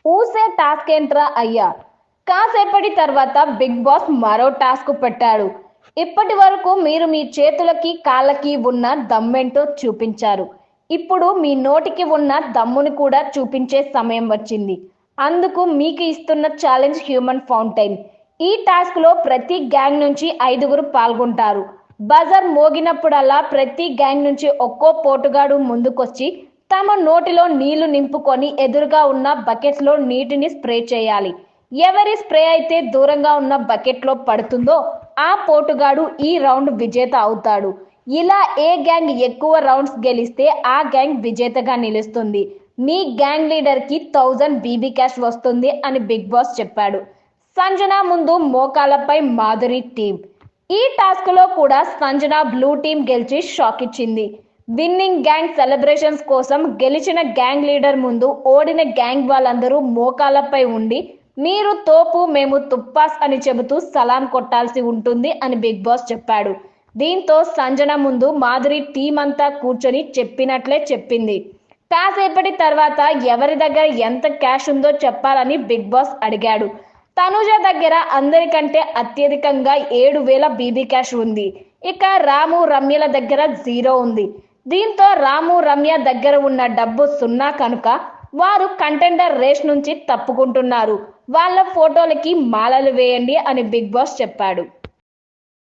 ఊసే టాస్క్ ఏంట్రా అయ్యా. కాసేపటి తర్వాత బిగ్ బాస్ మరో టాస్క్ పెట్టాడు. ఇప్పటి వరకు మీరు మీ చేతులకి కాళ్ళకి ఉన్న దమ్మేంటో చూపించారు. ఇప్పుడు మీ నోటికి ఉన్న దమ్ముని కూడా చూపించే సమయం వచ్చింది. అందుకు మీకు ఇస్తున్న ఛాలెంజ్ హ్యూమన్ ఫౌంటైన్. ఈ టాస్క్ లో ప్రతి గ్యాంగ్ నుంచి 5గురు పాల్గొంటారు. బజర్ మోగినప్పుడల్లా ప్రతి గ్యాంగ్ నుంచి ఒక్కో పోటుగాడు ముందుకొచ్చి తమ నోటిలో నీళ్లు నింపుకొని ఎదురుగా ఉన్న బకెట్స్ లో నీటిని స్ప్రే చేయాలి. ఎవరి స్ప్రే అయితే దూరంగా ఉన్న బకెట్ లో పడుతుందో ఆ పోటుగాడు ఈ రౌండ్ విజేత అవుతాడు. ఇలా ఏ గ్యాంగ్ ఎక్కువ రౌండ్స్ గెలిస్తే ఆ గ్యాంగ్ విజేతగా నిలుస్తుంది. మీ గ్యాంగ్ లీడర్ కి 1000 బీబీ క్యాష్ వస్తుంది అని బిగ్ బాస్ చెప్పాడు. సంజన ముందు మోకాలపై మాధురి టీం. ఈ టాస్క్ లో కూడా సంజన బ్లూ టీం గెలిచి షాక్ ఇచ్చింది. విన్నింగ్ గ్యాంగ్ సెలబ్రేషన్స్ కోసం గెలిచిన గ్యాంగ్ లీడర్ ముందు ఓడిన గ్యాంగ్ వాళ్ళందరూ మోకాలపై ఉండి మీరు తోపు మేము తుప్పాస్ అని చెబుతూ సలాం కొట్టాల్సి ఉంటుంది అని బిగ్ బాస్ చెప్పాడు. దీంతో సంజన ముందు మాధురి టీం అంతా కూర్చొని చెప్పినట్లే చెప్పింది. కాసేపటి తర్వాత ఎవరి దగ్గర ఎంత క్యాష్ ఉందో చెప్పాలని బిగ్ బాస్ అడిగాడు. తనుజ దగ్గర అందరికంటే అత్యధికంగా 7000 బీబీ క్యాష్ ఉంది. ఇక రాము రమ్యల దగ్గర 0 ఉంది. దీంతో రాము రమ్య దగ్గర ఉన్న డబ్బు 0 కనుక వారు కంటెండర్ రేస్ నుంచి తప్పుకుంటున్నారు. వాళ్ళ ఫోటోలకి మాలలు వేయండి అని బిగ్ బాస్ చెప్పాడు.